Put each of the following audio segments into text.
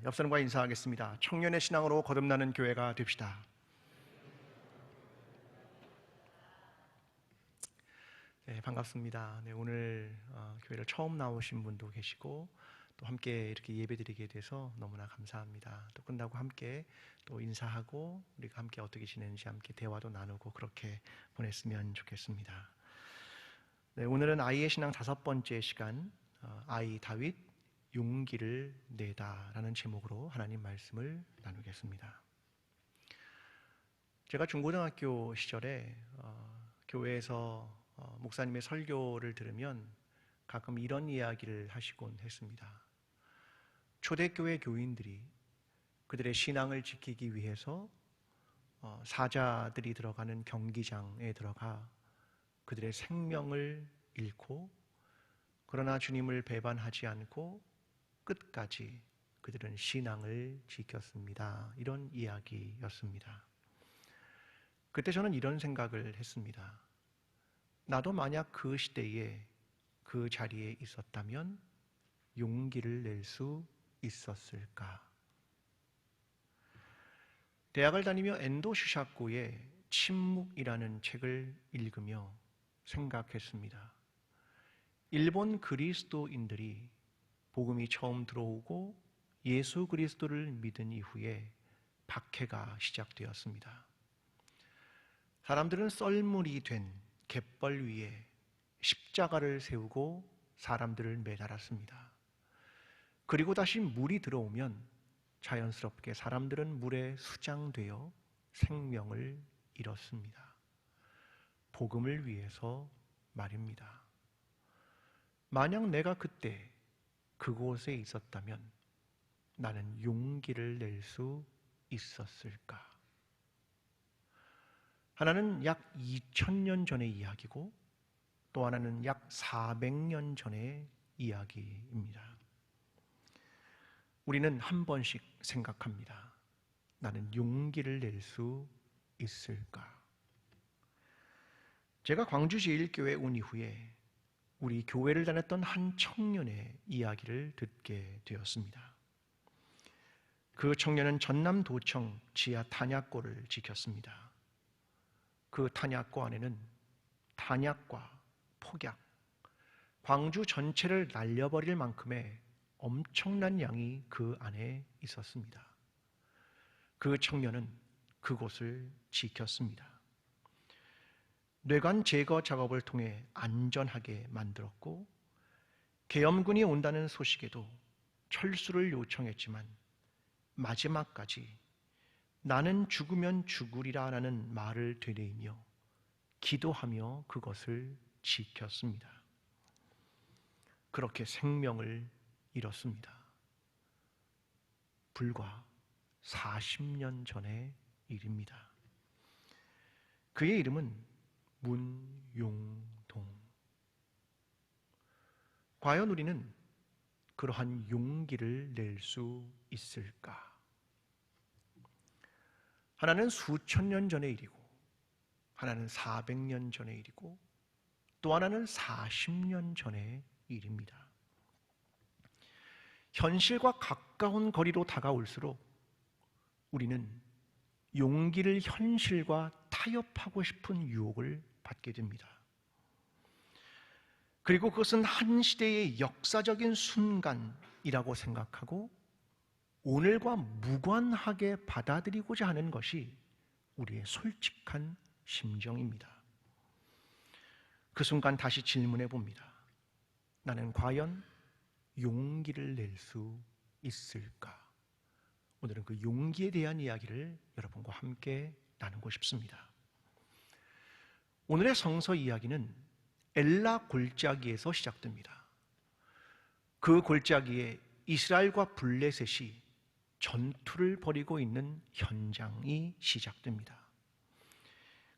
옆 사람과 인사하겠습니다. 청년의 신앙으로 거듭나는 교회가 됩시다. 네, 반갑습니다. 네, 오늘 교회를 처음 나오신 분도 계시고 또 함께 이렇게 예배드리게 돼서 너무나 감사합니다. 또 끝나고 함께 또 인사하고 우리가 함께 어떻게 지내는지 함께 대화도 나누고 그렇게 보냈으면 좋겠습니다. 네, 오늘은 아이의 신앙 5번째 시간, 아이 다윗 용기를 내다라는 제목으로 하나님 말씀을 나누겠습니다. 제가 중고등학교 시절에 교회에서 목사님의 설교를 들으면 가끔 이런 이야기를 하시곤 했습니다. 초대교회 교인들이 그들의 신앙을 지키기 위해서 사자들이 들어가는 경기장에 들어가 그들의 생명을 잃고 그러나 주님을 배반하지 않고 끝까지 그들은 신앙을 지켰습니다. 이런 이야기였습니다. 그때 저는 이런 생각을 했습니다. 나도 만약 그 시대에 그 자리에 있었다면 용기를 낼 수 있었을까? 대학을 다니며 엔도 슈샤코의 침묵이라는 책을 읽으며 생각했습니다. 일본 그리스도인들이 복음이 처음 들어오고 예수 그리스도를 믿은 이후에 박해가 시작되었습니다. 사람들은 썰물이 된 갯벌 위에 십자가를 세우고 사람들을 매달았습니다. 그리고 다시 물이 들어오면 자연스럽게 사람들은 물에 수장되어 생명을 잃었습니다. 복음을 위해서 말입니다. 만약 내가 그때 그곳에 있었다면 나는 용기를 낼 수 있었을까? 하나는 약 2000년 전의 이야기고 또 하나는 약 400년 전의 이야기입니다. 우리는 한 번씩 생각합니다. 나는 용기를 낼 수 있을까? 제가 광주제일교회 온 이후에 우리 교회를 다녔던 한 청년의 이야기를 듣게 되었습니다. 그 청년은 전남도청 지하 탄약고를 지켰습니다. 그 탄약고 안에는 탄약과 폭약, 광주 전체를 날려버릴 만큼의 엄청난 양이 그 안에 있었습니다. 그 청년은 그곳을 지켰습니다. 뇌관 제거 작업을 통해 안전하게 만들었고 계엄군이 온다는 소식에도 철수를 요청했지만 마지막까지 나는 죽으면 죽으리라라는 말을 되뇌이며 기도하며 그것을 지켰습니다. 그렇게 생명을 잃었습니다. 불과 40년 전의 일입니다. 그의 이름은 문용동. 과연 우리는 그러한 용기를 낼 수 있을까? 하나는 수천 년 전의 일이고 하나는 400년 전의 일이고 또 하나는 40년 전의 일입니다. 현실과 가까운 거리로 다가올수록 우리는 용기를 현실과 타협하고 싶은 유혹을 받게 됩니다. 그리고 그것은 한 시대의 역사적인 순간이라고 생각하고 오늘과 무관하게 받아들이고자 하는 것이 우리의 솔직한 심정입니다. 그 순간 다시 질문해 봅니다. 나는 과연 용기를 낼 수 있을까? 오늘은 그 용기에 대한 이야기를 여러분과 함께 나누고 싶습니다. 오늘의 성서 이야기는 엘라 골짜기에서 시작됩니다. 그 골짜기에 이스라엘과 블레셋이 전투를 벌이고 있는 현장이 시작됩니다.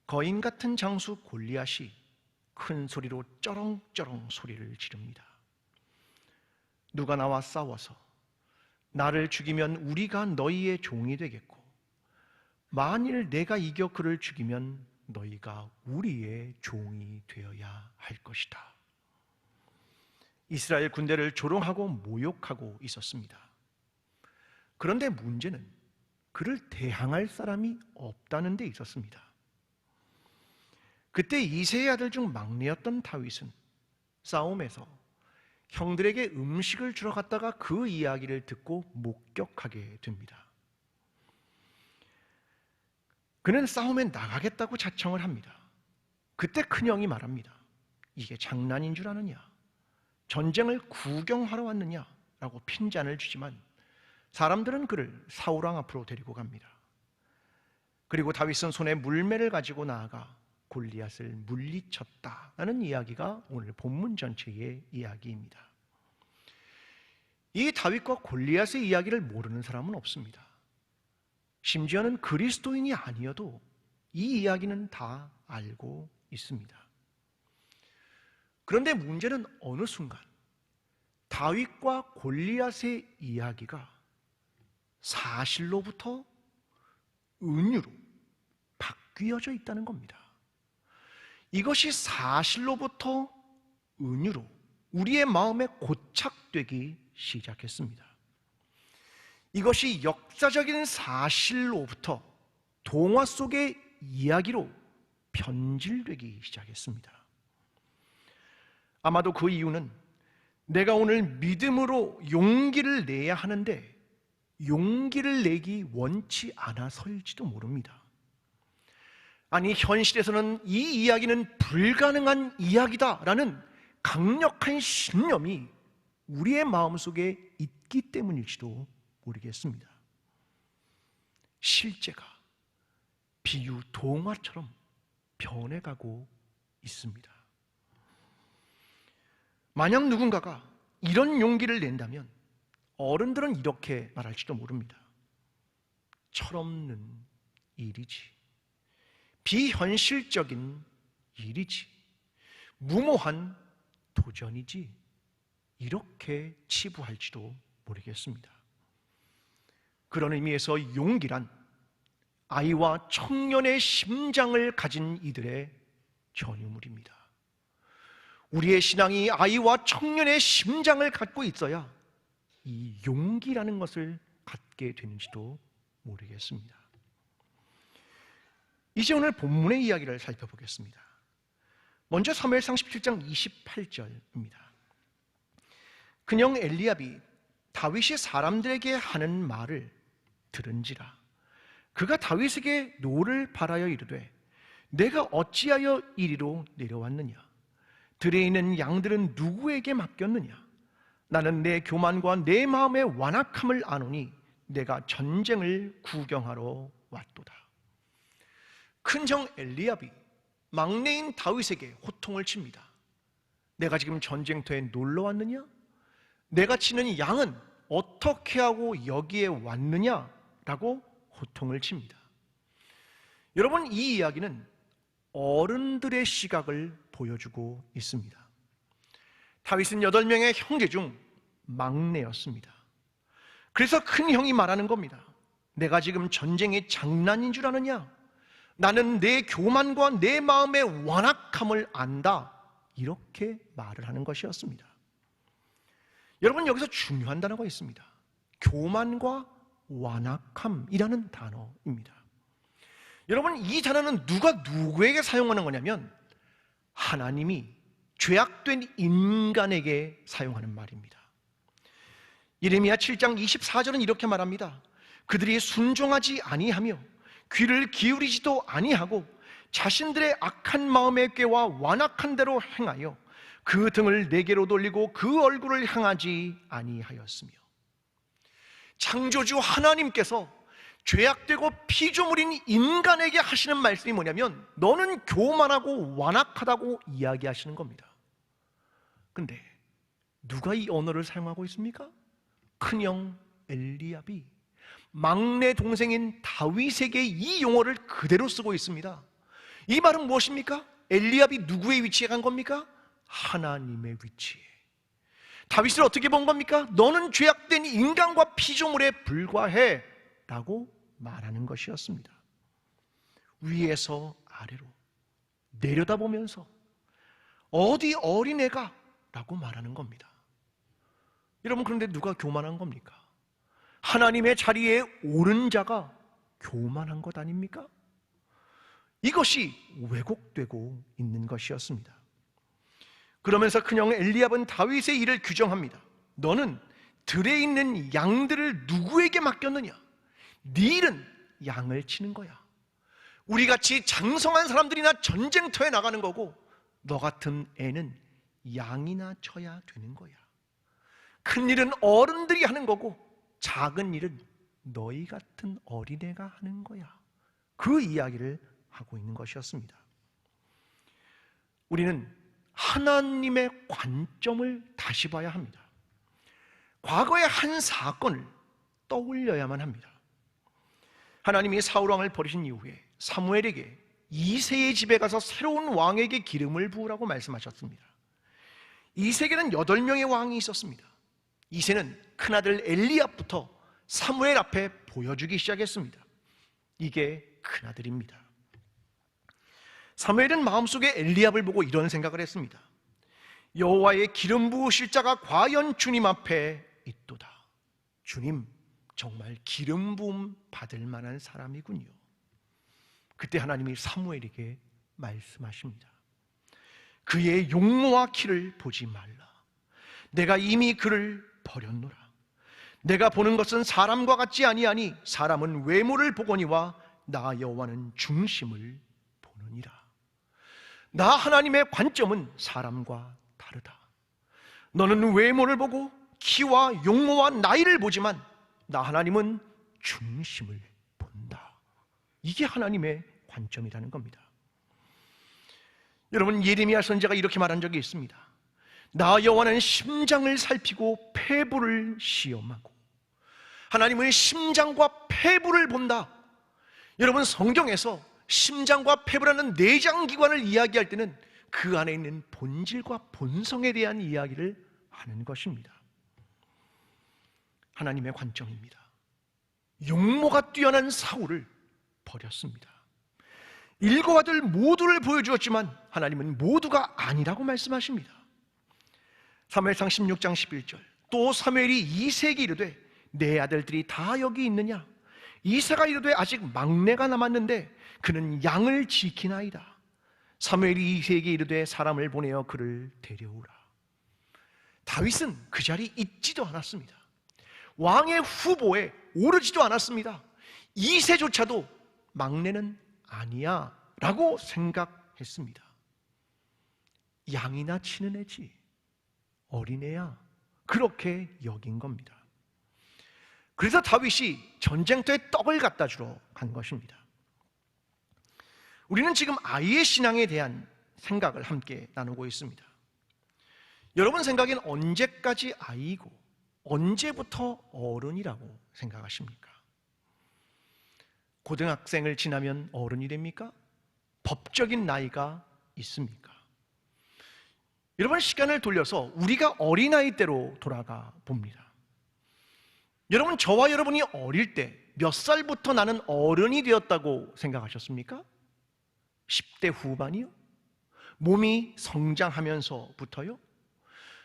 거인 같은 장수 골리앗이 큰 소리로 쩌렁쩌렁 소리를 지릅니다. 누가 나와 싸워서 나를 죽이면 우리가 너희의 종이 되겠고 만일 내가 이겨 그를 죽이면 너희가 우리의 종이 되어야 할 것이다. 이스라엘 군대를 조롱하고 모욕하고 있었습니다. 그런데 문제는 그를 대항할 사람이 없다는 데 있었습니다. 그때 이새의 아들 중 막내였던 다윗은 싸움에서 형들에게 음식을 주러 갔다가 그 이야기를 듣고 목격하게 됩니다. 그는 싸움에 나가겠다고 자청을 합니다. 그때 큰형이 말합니다. 이게 장난인 줄 아느냐? 전쟁을 구경하러 왔느냐? 라고 핀잔을 주지만 사람들은 그를 사울왕 앞으로 데리고 갑니다. 그리고 다윗은 손에 물매를 가지고 나아가 골리앗을 물리쳤다라는 이야기가 오늘 본문 전체의 이야기입니다. 이 다윗과 골리앗의 이야기를 모르는 사람은 없습니다. 심지어는 그리스도인이 아니어도 이 이야기는 다 알고 있습니다. 그런데 문제는 어느 순간 다윗과 골리앗의 이야기가 사실로부터 은유로 바뀌어져 있다는 겁니다. 이것이 사실로부터 은유로 우리의 마음에 고착되기 시작했습니다. 이것이 역사적인 사실로부터 동화 속의 이야기로 변질되기 시작했습니다. 아마도 그 이유는 내가 오늘 믿음으로 용기를 내야 하는데 용기를 내기 원치 않아서일지도 모릅니다. 아니, 현실에서는 이 이야기는 불가능한 이야기다라는 강력한 신념이 우리의 마음속에 있기 때문일지도 모르겠습니다. 실제가 비유 동화처럼 변해가고 있습니다. 만약 누군가가 이런 용기를 낸다면 어른들은 이렇게 말할지도 모릅니다. 철없는 일이지, 비현실적인 일이지, 무모한 도전이지, 이렇게 치부할지도 모르겠습니다. 그런 의미에서 용기란 아이와 청년의 심장을 가진 이들의 전유물입니다. 우리의 신앙이 아이와 청년의 심장을 갖고 있어야 이 용기라는 것을 갖게 되는지도 모르겠습니다. 이제 오늘 본문의 이야기를 살펴보겠습니다. 먼저 사무엘상 17장 28절입니다. 큰형 엘리압이 다윗이 사람들에게 하는 말을 들은지라 그가 다윗에게 노를 바라여 이르되 내가 어찌하여 이리로 내려왔느냐? 들에 있는 양들은 누구에게 맡겼느냐? 나는 내 교만과 내 마음의 완악함을 아노니 내가 전쟁을 구경하러 왔도다. 큰형 엘리압이 막내인 다윗에게 호통을 칩니다. 내가 지금 전쟁터에 놀러 왔느냐? 내가 치는 양은 어떻게 하고 여기에 왔느냐라고 호통을 칩니다. 여러분, 이 이야기는 어른들의 시각을 보여주고 있습니다. 다윗은 8명의 형제 중 막내였습니다. 그래서 큰 형이 말하는 겁니다. 내가 지금 전쟁이 장난인 줄 아느냐? 나는 내 교만과 내 마음의 완악함을 안다. 이렇게 말을 하는 것이었습니다. 여러분, 여기서 중요한 단어가 있습니다. 교만과 완악함이라는 단어입니다. 여러분, 이 단어는 누가 누구에게 사용하는 거냐면 하나님이 죄악된 인간에게 사용하는 말입니다. 예레미야 7장 24절은 이렇게 말합니다. 그들이 순종하지 아니하며 귀를 기울이지도 아니하고 자신들의 악한 마음의 꾀와 완악한 대로 행하여 그 등을 내게로 돌리고 그 얼굴을 향하지 아니하였으며. 창조주 하나님께서 죄악되고 피조물인 인간에게 하시는 말씀이 뭐냐면 너는 교만하고 완악하다고 이야기하시는 겁니다. 근데 누가 이 언어를 사용하고 있습니까? 큰형 엘리압이 막내 동생인 다윗에게 이 용어를 그대로 쓰고 있습니다. 이 말은 무엇입니까? 엘리압이 누구의 위치에 간 겁니까? 하나님의 위치에. 다윗을 어떻게 본 겁니까? 너는 죄악된 인간과 피조물에 불과해 라고 말하는 것이었습니다. 위에서 아래로 내려다보면서 어디 어린애가 라고 말하는 겁니다. 여러분, 그런데 누가 교만한 겁니까? 하나님의 자리에 오른 자가 교만한 것 아닙니까? 이것이 왜곡되고 있는 것이었습니다. 그러면서 큰형 엘리압은 다윗의 일을 규정합니다. 너는 들에 있는 양들을 누구에게 맡겼느냐? 네 일은 양을 치는 거야. 우리같이 장성한 사람들이나 전쟁터에 나가는 거고, 너 같은 애는 양이나 쳐야 되는 거야. 큰 일은 어른들이 하는 거고, 작은 일은 너희 같은 어린애가 하는 거야. 그 이야기를 하고 있는 것이었습니다. 우리는 하나님의 관점을 다시 봐야 합니다. 과거의 한 사건을 떠올려야만 합니다. 하나님이 사울왕을 버리신 이후에 사무엘에게 이새의 집에 가서 새로운 왕에게 기름을 부으라고 말씀하셨습니다. 이새에게는 8명의 왕이 있었습니다. 이새는 큰아들 엘리압부터 사무엘 앞에 보여주기 시작했습니다. 이게 큰아들입니다. 사무엘은 마음속에 엘리압을 보고 이런 생각을 했습니다. 여호와의 기름 부으실 자가 과연 주님 앞에 있도다. 주님, 정말 기름 부음 받을 만한 사람이군요. 그때 하나님이 사무엘에게 말씀하십니다. 그의 용모와 키를 보지 말라. 내가 이미 그를 버렸노라. 내가 보는 것은 사람과 같지 아니하니 사람은 외모를 보거니와 나 여호와는 중심을 보느니라. 나 하나님의 관점은 사람과 다르다. 너는 외모를 보고 키와 용모와 나이를 보지만 나 하나님은 중심을 본다. 이게 하나님의 관점이라는 겁니다. 여러분, 예레미야 선지자가 이렇게 말한 적이 있습니다. 나 여호와는 심장을 살피고 폐부를 시험하고. 하나님은 심장과 폐부를 본다. 여러분, 성경에서 심장과 폐부라는 내장기관을 이야기할 때는 그 안에 있는 본질과 본성에 대한 이야기를 하는 것입니다. 하나님의 관점입니다. 용모가 뛰어난 사울을 버렸습니다. 7 아들 모두를 보여주었지만 하나님은 모두가 아니라고 말씀하십니다. 사무엘상 16장 11절, 또 사무엘이 이새에게 이르되 내 아들들이 다 여기 있느냐? 이새가 이르되 아직 막내가 남았는데 그는 양을 지키나이다. 사무엘이 이새에게 이르되 사람을 보내어 그를 데려오라. 다윗은 그 자리에 있지도 않았습니다. 왕의 후보에 오르지도 않았습니다. 이새조차도 막내는 아니야 라고 생각했습니다. 양이나 치는 애지, 어린애야, 그렇게 여긴 겁니다. 그래서 다윗이 전쟁터에 떡을 갖다 주러 간 것입니다. 우리는 지금 아이의 신앙에 대한 생각을 함께 나누고 있습니다. 여러분 생각엔 언제까지 아이고 언제부터 어른이라고 생각하십니까? 고등학생을 지나면 어른이 됩니까? 법적인 나이가 있습니까? 여러분, 시간을 돌려서 우리가 어린아이 때로 돌아가 봅니다. 여러분, 저와 여러분이 어릴 때 몇 살부터 나는 어른이 되었다고 생각하셨습니까? 10대 후반이요? 몸이 성장하면서부터요?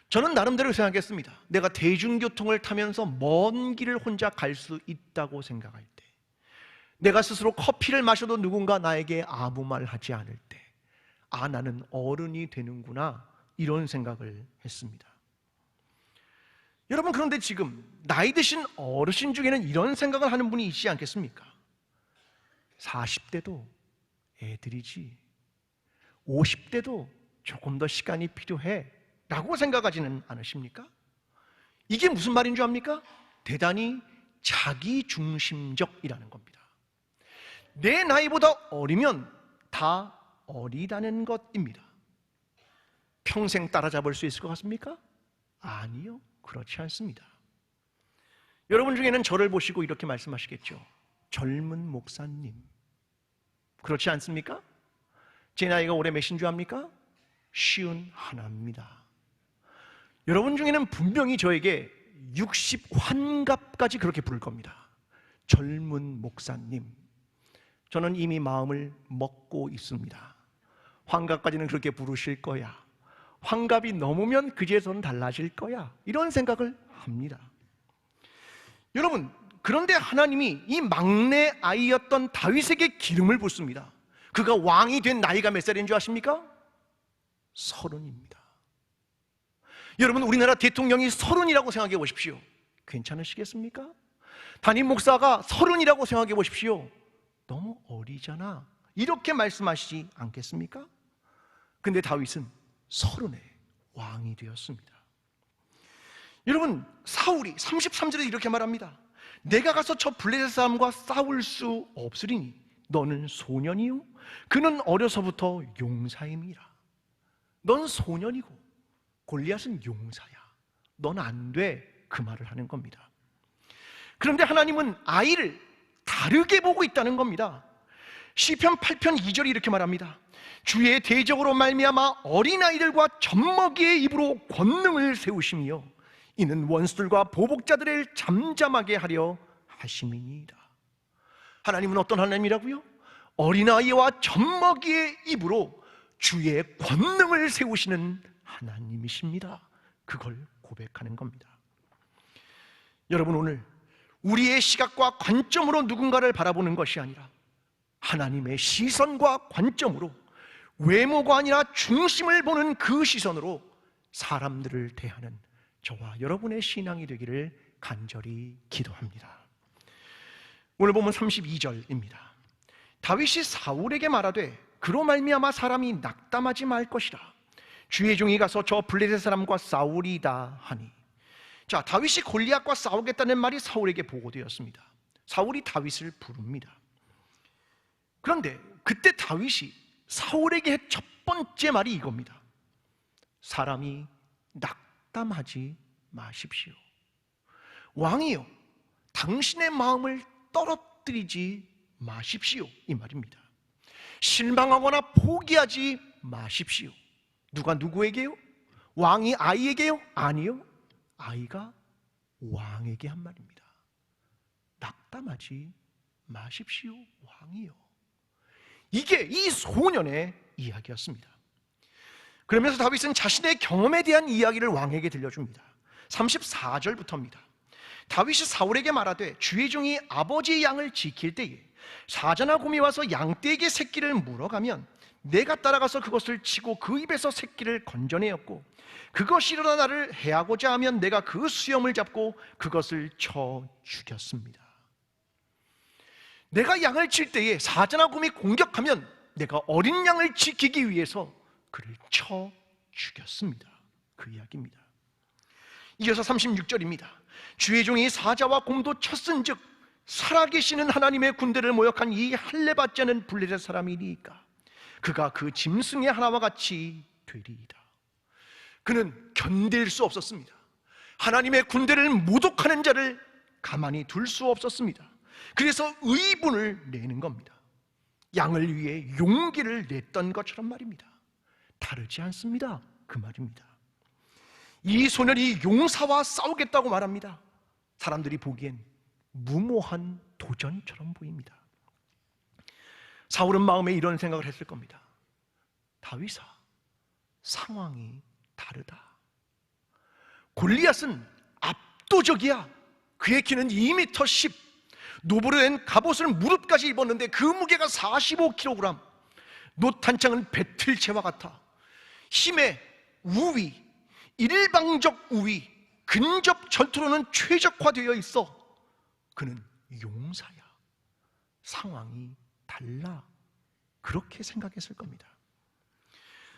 저는 나름대로 생각했습니다. 내가 대중교통을 타면서 먼 길을 혼자 갈 수 있다고 생각할 때, 내가 스스로 커피를 마셔도 누군가 나에게 아무 말 하지 않을 때, 아, 나는 어른이 되는구나, 이런 생각을 했습니다. 여러분, 그런데 지금 나이 드신 어르신 중에는 이런 생각을 하는 분이 있지 않겠습니까? 40대도 애들이지, 50대도 조금 더 시간이 필요해 라고 생각하지는 않으십니까? 이게 무슨 말인 줄 압니까? 대단히 자기중심적이라는 겁니다. 내 나이보다 어리면 다 어리다는 것입니다. 평생 따라잡을 수 있을 것 같습니까? 아니요, 그렇지 않습니다. 여러분 중에는 저를 보시고 이렇게 말씀하시겠죠. 젊은 목사님, 그렇지 않습니까? 제 나이가 올해 몇인 줄 압니까? 51입니다. 여러분 중에는 분명히 저에게 60 환갑까지 그렇게 부를 겁니다. 젊은 목사님. 저는 이미 마음을 먹고 있습니다. 환갑까지는 그렇게 부르실 거야. 환갑이 넘으면 그제서는 달라질 거야. 이런 생각을 합니다. 여러분, 그런데 하나님이 이 막내 아이였던 다윗에게 기름을 붓습니다. 그가 왕이 된 나이가 몇 살인 줄 아십니까? 30입니다. 여러분, 우리나라 대통령이 30이라고 생각해 보십시오. 괜찮으시겠습니까? 담임 목사가 30이라고 생각해 보십시오. 너무 어리잖아, 이렇게 말씀하시지 않겠습니까? 근데 다윗은 30에 왕이 되었습니다. 여러분, 사울이 33절에 이렇게 말합니다. 내가 가서 저 블레셋 사람과 싸울 수 없으리니 너는 소년이요 그는 어려서부터 용사임이라. 넌 소년이고 골리앗은 용사야, 넌 안 돼, 그 말을 하는 겁니다. 그런데 하나님은 아이를 다르게 보고 있다는 겁니다. 시편 8편 2절이 이렇게 말합니다. 주의 대적으로 말미암아 어린아이들과 젖먹이의 입으로 권능을 세우시며 이는 원수들과 보복자들을 잠잠하게 하려 하심이니이다. 하나님은 어떤 하나님이라고요? 어린아이와 젖먹이의 입으로 주의 권능을 세우시는 하나님이십니다. 그걸 고백하는 겁니다. 여러분, 오늘 우리의 시각과 관점으로 누군가를 바라보는 것이 아니라 하나님의 시선과 관점으로, 외모가 아니라 중심을 보는 그 시선으로 사람들을 대하는 저와 여러분의 신앙이 되기를 간절히 기도합니다. 오늘 보면 32절입니다. 다윗이 사울에게 말하되 그로 말미암아 사람이 낙담하지 말 것이라. 주의 종이 가서 저 블레셋 사람과 싸우리이다 하니. 자, 다윗이 골리앗과 싸우겠다는 말이 사울에게 보고되었습니다. 사울이 다윗을 부릅니다. 그런데 그때 다윗이 사울에게 한 첫 번째 말이 이겁니다. 사람이 낙담하지 마십시오. 왕이요, 당신의 마음을 떨어뜨리지 마십시오, 이 말입니다. 실망하거나 포기하지 마십시오. 누가 누구에게요? 왕이 아이에게요? 아니요, 아이가 왕에게 한 말입니다. 낙담하지 마십시오, 왕이요. 이게 이 소년의 이야기였습니다. 그러면서 다윗은 자신의 경험에 대한 이야기를 왕에게 들려줍니다. 34절부터입니다. 다윗이 사울에게 말하되 주의 종이 아버지의 양을 지킬 때에 사자나 곰이 와서 양떼에게 새끼를 물어가면 내가 따라가서 그것을 치고 그 입에서 새끼를 건져내었고 그것이 일어나 나를 해하고자 하면 내가 그 수염을 잡고 그것을 쳐 죽였습니다. 내가 양을 칠 때에 사자나 곰이 공격하면 내가 어린 양을 지키기 위해서 그를 쳐 죽였습니다. 그 이야기입니다. 이어서 36절입니다. 주의 종이 사자와 곰도 쳤은즉 살아계시는 하나님의 군대를 모욕한 이 할례받지 않은 블레셋 사람이니까 그가 그 짐승의 하나와 같이 되리이다. 그는 견딜 수 없었습니다. 하나님의 군대를 모독하는 자를 가만히 둘 수 없었습니다. 그래서 의분을 내는 겁니다. 양을 위해 용기를 냈던 것처럼 말입니다. 다르지 않습니다, 그 말입니다. 이 소년이 용사와 싸우겠다고 말합니다. 사람들이 보기엔 무모한 도전처럼 보입니다. 사울은 마음에 이런 생각을 했을 겁니다. 다윗아, 상황이 다르다. 골리앗은 압도적이야. 그의 키는 2m 10, 노브르된 갑옷을 무릎까지 입었는데 그 무게가 45kg, 노탄창은 배틀체와 같아. 힘의 우위, 일방적 우위, 근접 전투로는 최적화되어 있어. 그는 용사야. 상황이 달라. 그렇게 생각했을 겁니다.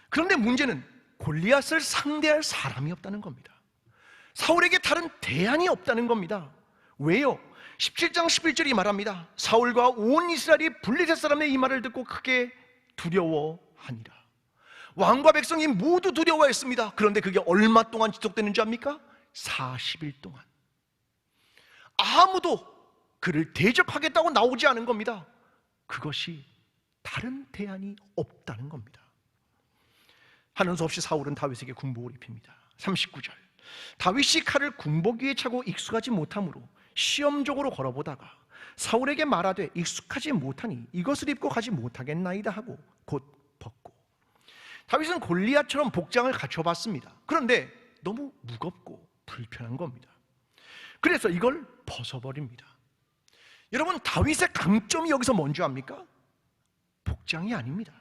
그런데 문제는 골리앗을 상대할 사람이 없다는 겁니다. 사울에게 다른 대안이 없다는 겁니다. 왜요? 17장 11절이 말합니다. 사울과 온 이스라엘이 블레셋 사람의 이 말을 듣고 크게 두려워하니라. 왕과 백성이 모두 두려워했습니다. 그런데 그게 얼마 동안 지속되는 줄 압니까? 40일 동안. 아무도 그를 대적하겠다고 나오지 않은 겁니다. 그것이 다른 대안이 없다는 겁니다. 하는 수 없이 사울은 다윗에게 군복을 입힙니다. 39절. 다윗이 칼을 군복 위에 차고 익숙하지 못하므로 시험적으로 걸어보다가 사울에게 말하되 익숙하지 못하니 이것을 입고 가지 못하겠나이다 하고 곧 벗고. 다윗은 골리앗처럼 복장을 갖춰봤습니다. 그런데 너무 무겁고 불편한 겁니다. 그래서 이걸 벗어버립니다. 여러분, 다윗의 강점이 여기서 뭔지 압니까? 복장이 아닙니다.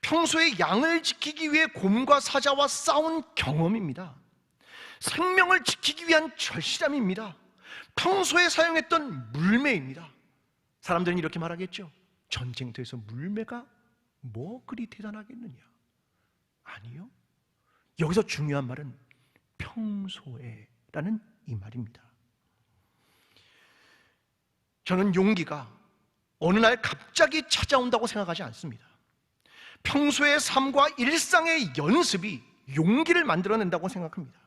평소에 양을 지키기 위해 곰과 사자와 싸운 경험입니다. 생명을 지키기 위한 절실함입니다. 평소에 사용했던 물매입니다. 사람들은 이렇게 말하겠죠. 전쟁터에서 물매가 뭐 그리 대단하겠느냐? 아니요. 여기서 중요한 말은 평소에라는 이 말입니다. 저는 용기가 어느 날 갑자기 찾아온다고 생각하지 않습니다. 평소의 삶과 일상의 연습이 용기를 만들어낸다고 생각합니다.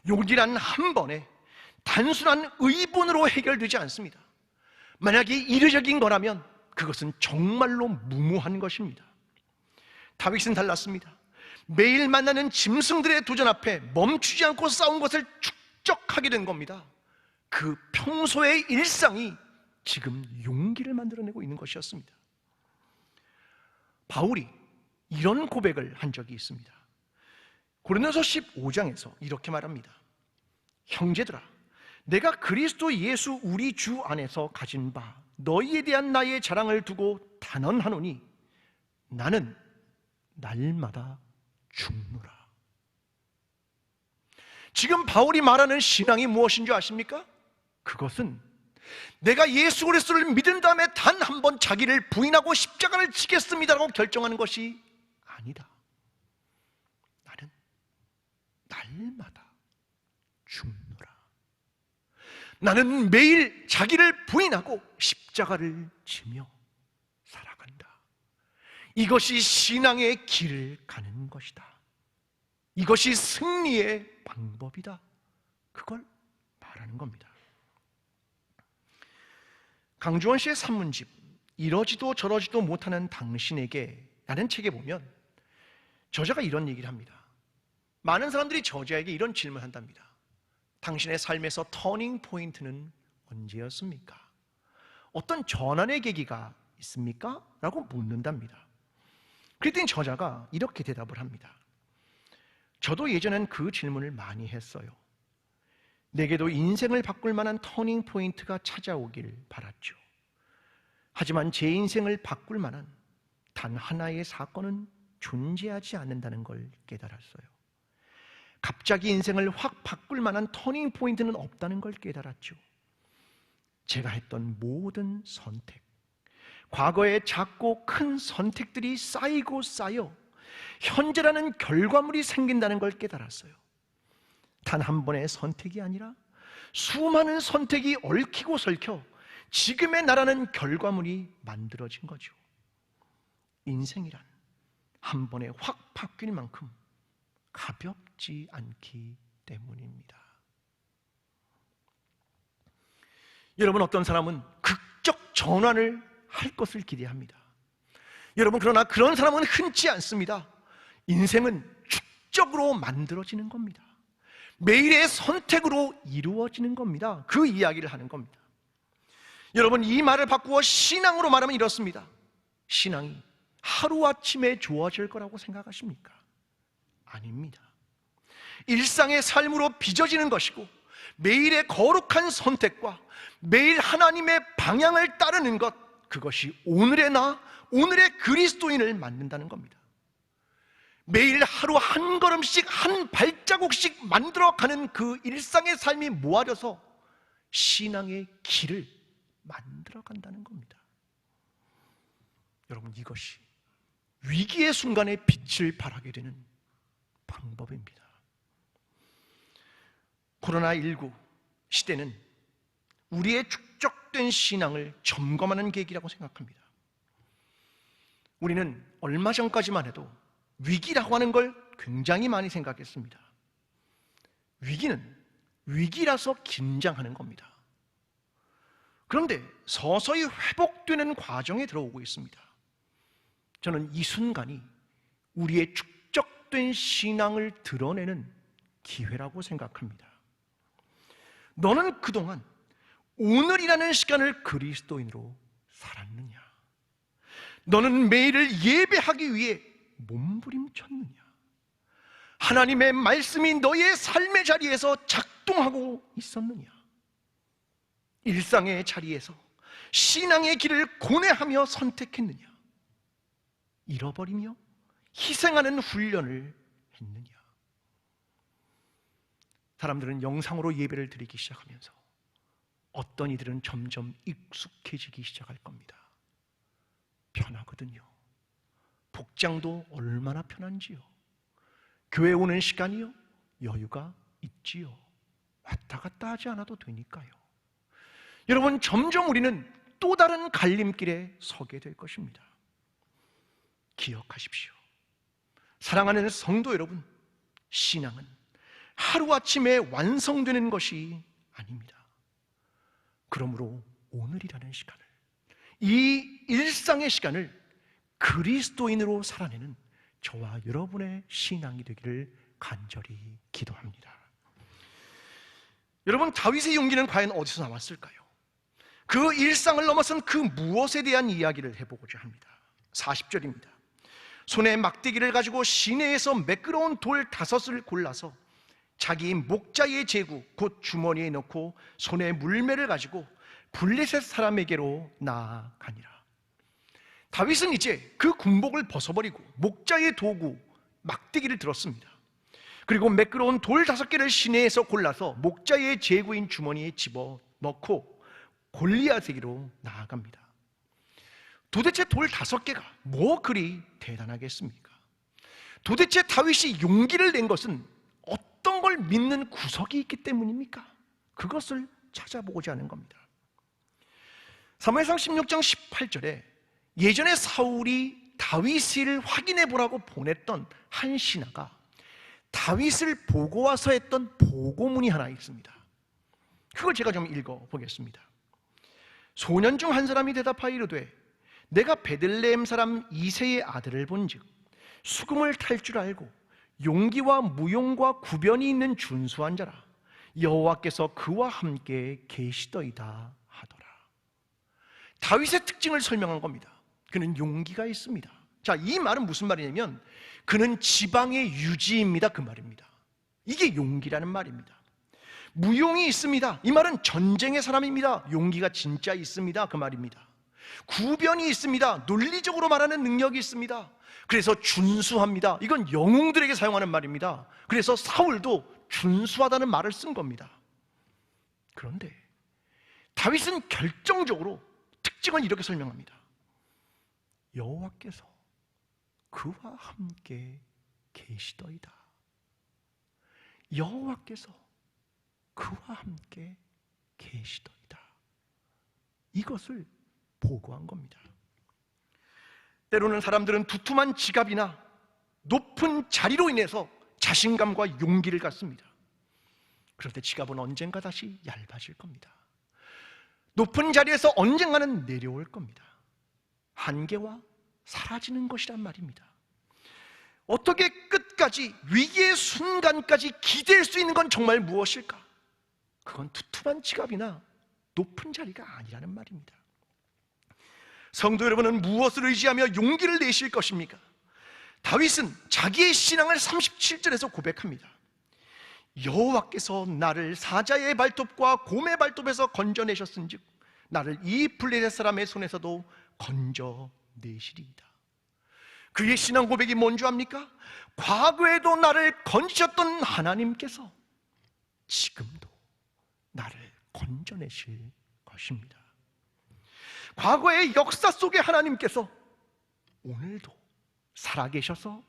용기란 한 번에 단순한 의분으로 해결되지 않습니다. 만약에 이례적인 거라면 그것은 정말로 무모한 것입니다. 다윗은 달랐습니다. 매일 만나는 짐승들의 도전 앞에 멈추지 않고 싸운 것을 축적하게 된 겁니다. 그 평소의 일상이 지금 용기를 만들어내고 있는 것이었습니다. 바울이 이런 고백을 한 적이 있습니다. 고린도서 15장에서 이렇게 말합니다. 형제들아, 내가 그리스도 예수 우리 주 안에서 가진 바 너희에 대한 나의 자랑을 두고 단언하노니 나는 날마다 죽노라. 지금 바울이 말하는 신앙이 무엇인 줄 아십니까? 그것은 내가 예수 그리스도를 믿은 다음에 단 한 번 자기를 부인하고 십자가를 지겠습니다라고 결정하는 것이 아니다. 나는 날마다 죽노라. 나는 매일 자기를 부인하고 십자가를 지며 살아간다. 이것이 신앙의 길을 가는 것이다. 이것이 승리의 방법이다. 그걸 말하는 겁니다. 강주원 씨의 산문집 이러지도 저러지도 못하는 당신에게 라는 책에 보면 저자가 이런 얘기를 합니다. 많은 사람들이 저자에게 이런 질문을 한답니다. 당신의 삶에서 터닝 포인트는 언제였습니까? 어떤 전환의 계기가 있습니까? 라고 묻는답니다. 그랬더니 저자가 이렇게 대답을 합니다. 저도 예전엔 그 질문을 많이 했어요. 내게도 인생을 바꿀 만한 터닝 포인트가 찾아오길 바랐죠. 하지만 제 인생을 바꿀 만한 단 하나의 사건은 존재하지 않는다는 걸 깨달았어요. 갑자기 인생을 확 바꿀 만한 터닝 포인트는 없다는 걸 깨달았죠. 제가 했던 모든 선택, 과거의 작고 큰 선택들이 쌓이고 쌓여 현재라는 결과물이 생긴다는 걸 깨달았어요. 단 한 번의 선택이 아니라 수많은 선택이 얽히고 설켜 지금의 나라는 결과물이 만들어진 거죠. 인생이란 한 번에 확 바뀔 만큼 가볍지 않기 때문입니다. 여러분, 어떤 사람은 극적 전환을 할 것을 기대합니다. 여러분, 그러나 그런 사람은 흔치 않습니다. 인생은 축적으로 만들어지는 겁니다. 매일의 선택으로 이루어지는 겁니다. 그 이야기를 하는 겁니다. 여러분, 이 말을 바꾸어 신앙으로 말하면 이렇습니다. 신앙이 하루아침에 좋아질 거라고 생각하십니까? 아닙니다. 일상의 삶으로 빚어지는 것이고 매일의 거룩한 선택과 매일 하나님의 방향을 따르는 것, 그것이 오늘의 나, 오늘의 그리스도인을 만든다는 겁니다. 매일 하루 한 걸음씩 한 발자국씩 만들어가는 그 일상의 삶이 모아져서 신앙의 길을 만들어간다는 겁니다. 여러분, 이것이 위기의 순간에 빛을 발하게 되는 방법입니다. 코로나19 시대는 우리의 축적된 신앙을 점검하는 계기라고 생각합니다. 우리는 얼마 전까지만 해도 위기라고 하는 걸 굉장히 많이 생각했습니다. 위기는 위기라서 긴장하는 겁니다. 그런데 서서히 회복되는 과정에 들어오고 있습니다. 저는 이 순간이 우리의 축적된 신앙을 드러내는 기회라고 생각합니다. 너는 그동안 오늘이라는 시간을 그리스도인으로 살았느냐? 너는 매일을 예배하기 위해 몸부림쳤느냐? 하나님의 말씀이 너의 삶의 자리에서 작동하고 있었느냐? 일상의 자리에서 신앙의 길을 고뇌하며 선택했느냐? 잃어버리며 희생하는 훈련을 했느냐? 사람들은 영상으로 예배를 드리기 시작하면서 어떤 이들은 점점 익숙해지기 시작할 겁니다. 편하거든요. 복장도 얼마나 편한지요. 교회 오는 시간이요, 여유가 있지요. 왔다 갔다 하지 않아도 되니까요. 여러분, 점점 우리는 또 다른 갈림길에 서게 될 것입니다. 기억하십시오. 사랑하는 성도 여러분, 신앙은 하루아침에 완성되는 것이 아닙니다. 그러므로 오늘이라는 시간을, 이 일상의 시간을 그리스도인으로 살아내는 저와 여러분의 신앙이 되기를 간절히 기도합니다. 여러분, 다윗의 용기는 과연 어디서 나왔을까요? 그 일상을 넘어선 그 무엇에 대한 이야기를 해보고자 합니다. 40절입니다. 손에 막대기를 가지고 시내에서 매끄러운 돌 5을 골라서 자기 목자의 제구 곧 주머니에 넣고 손에 물매를 가지고 블레셋 사람에게로 나아가니라. 다윗은 이제 그 군복을 벗어버리고 목자의 도구 막대기를 들었습니다. 그리고 매끄러운 돌 5개를 시내에서 골라서 목자의 제구인 주머니에 집어넣고 골리앗에게로 나아갑니다. 도대체 돌 5개가 뭐 그리 대단하겠습니까? 도대체 다윗이 용기를 낸 것은 어떤 걸 믿는 구석이 있기 때문입니까? 그것을 찾아보고자 하는 겁니다. 사무엘상 16장 18절에 예전에 사울이 다윗을 확인해 보라고 보냈던 한 신하가 다윗을 보고 와서 했던 보고문이 하나 있습니다. 그걸 제가 좀 읽어보겠습니다. 소년 중 한 사람이 대답하여 이르되 내가 베들레헴 사람 이새의 아들을 본즉 수금을 탈 줄 알고 용기와 무용과 구변이 있는 준수한 자라. 여호와께서 그와 함께 계시더이다 하더라. 다윗의 특징을 설명한 겁니다. 그는 용기가 있습니다. 자, 이 말은 무슨 말이냐면 그는 지방의 유지입니다, 그 말입니다. 이게 용기라는 말입니다. 무용이 있습니다. 이 말은 전쟁의 사람입니다. 용기가 진짜 있습니다, 그 말입니다. 구변이 있습니다. 논리적으로 말하는 능력이 있습니다. 그래서 준수합니다. 이건 영웅들에게 사용하는 말입니다. 그래서 사울도 준수하다는 말을 쓴 겁니다. 그런데 다윗은 결정적으로 특징을 이렇게 설명합니다. 여호와께서 그와 함께 계시더이다. 여호와께서 그와 함께 계시더이다. 이것을 보고한 겁니다. 때로는 사람들은 두툼한 지갑이나 높은 자리로 인해서 자신감과 용기를 갖습니다. 그런데 지갑은 언젠가 다시 얇아질 겁니다. 높은 자리에서 언젠가는 내려올 겁니다. 한계와 사라지는 것이란 말입니다. 어떻게 끝까지 위기의 순간까지 기댈 수 있는 건 정말 무엇일까? 그건 두툼한 지갑이나 높은 자리가 아니라는 말입니다. 성도 여러분은 무엇을 의지하며 용기를 내실 것입니까? 다윗은 자기의 신앙을 37절에서 고백합니다. 여호와께서 나를 사자의 발톱과 곰의 발톱에서 건져내셨은즉 나를 이 블레셋 사람의 손에서도 건져내시리이다. 그의 신앙 고백이 뭔지 압니까? 과거에도 나를 건지셨던 하나님께서 지금도 나를 건져내실 것입니다. 과거의 역사 속의 하나님께서 오늘도 살아계셔서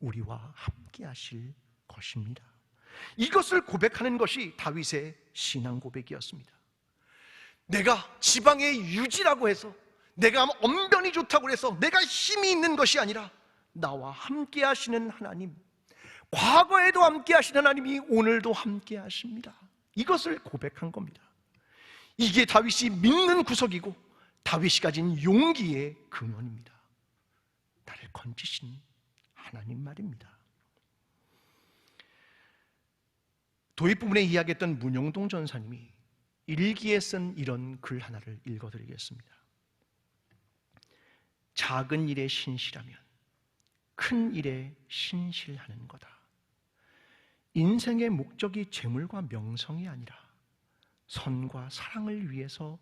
우리와 함께 하실 것입니다. 이것을 고백하는 것이 다윗의 신앙 고백이었습니다. 내가 지방의 유지라고 해서, 내가 언변이 좋다고 해서 내가 힘이 있는 것이 아니라 나와 함께 하시는 하나님, 과거에도 함께 하시는 하나님이 오늘도 함께 하십니다. 이것을 고백한 겁니다. 이게 다윗이 믿는 구석이고 다윗이 가진 용기의 근원입니다. 나를 건지신 하나님 말입니다. 도입 부분에 이야기했던 문용동 전사님이 일기에 쓴 이런 글 하나를 읽어드리겠습니다. 작은 일에 신실하면 큰 일에 신실하는 거다. 인생의 목적이 재물과 명성이 아니라 선과 사랑을 위해서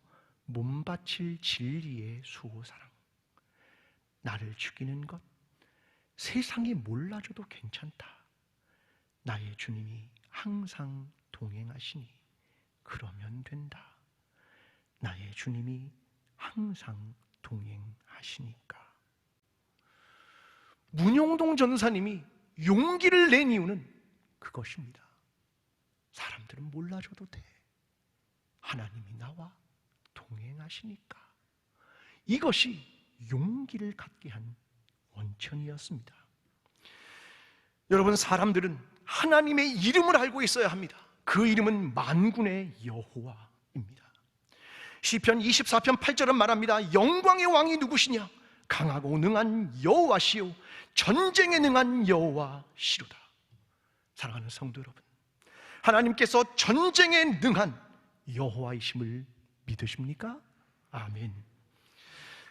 몸바칠 진리의 수호사랑, 나를 죽이는 것 세상이 몰라줘도 괜찮다. 나의 주님이 항상 동행하시니 그러면 된다. 나의 주님이 항상 동행하시니까. 문용동 전사님이 용기를 낸 이유는 그것입니다. 사람들은 몰라줘도 돼. 하나님이 나와 동행하시니까. 이것이 용기를 갖게 한 원천이었습니다. 여러분, 사람들은 하나님의 이름을 알고 있어야 합니다. 그 이름은 만군의 여호와입니다. 시편 24편 8절은 말합니다. 영광의 왕이 누구시냐? 강하고 능한 여호와시요 전쟁에 능한 여호와시로다. 사랑하는 성도 여러분, 하나님께서 전쟁에 능한 여호와이심을 믿으십니까? 아멘.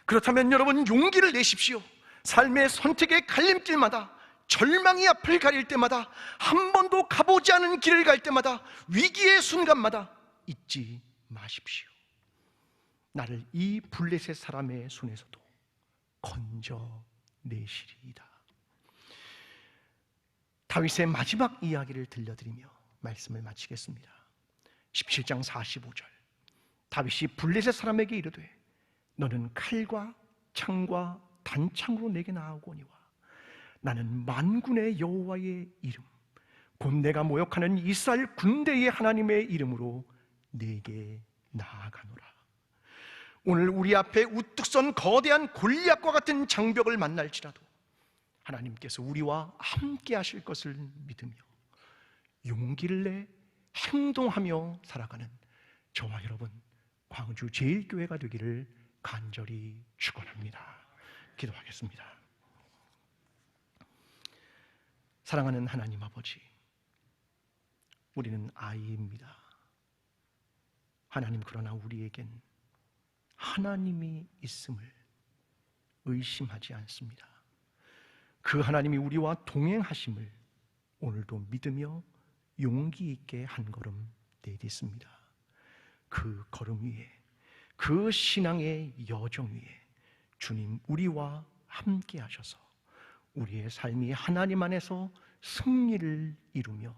그렇다면 여러분, 용기를 내십시오. 삶의 선택의 갈림길마다, 절망이 앞을 가릴 때마다, 한 번도 가보지 않은 길을 갈 때마다, 위기의 순간마다 잊지 마십시오. 나를 이 블레셋 사람의 손에서도 건져내시리이다. 다윗의 마지막 이야기를 들려드리며 말씀을 마치겠습니다. 17장 45절, 다윗이 블레셋 사람에게 이르되 너는 칼과 창과 단창으로 내게 나아오거니와 나는 만군의 여호와의 이름 곧 내가 모욕하는 이스라엘 군대의 하나님의 이름으로 내게 나아가노라. 오늘 우리 앞에 우뚝 선 거대한 골리앗과 같은 장벽을 만날지라도 하나님께서 우리와 함께 하실 것을 믿으며 용기를 내 행동하며 살아가는 저와 여러분 광주 제1교회가 되기를 간절히 축원합니다. 기도하겠습니다. 사랑하는 하나님 아버지, 우리는 아이입니다. 하나님, 그러나 우리에겐 하나님이 있음을 의심하지 않습니다. 그 하나님이 우리와 동행하심을 오늘도 믿으며 용기 있게 한 걸음 내딛습니다. 그 걸음 위에, 그 신앙의 여정 위에 주님 우리와 함께 하셔서 우리의 삶이 하나님 안에서 승리를 이루며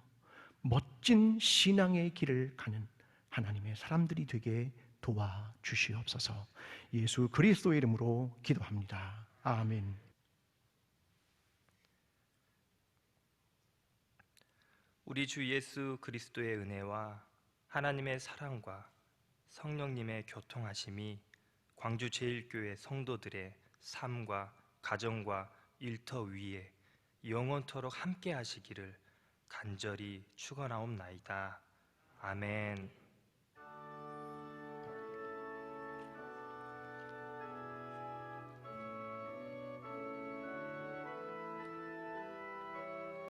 멋진 신앙의 길을 가는 하나님의 사람들이 되게 도와주시옵소서. 예수 그리스도의 이름으로 기도합니다. 아멘. 우리 주 예수 그리스도의 은혜와 하나님의 사랑과 성령님의 교통하심이 광주 제1교회 성도들의 삶과 가정과 일터 위에 영원토록 함께 하시기를 간절히 축원하옵나이다. 아멘.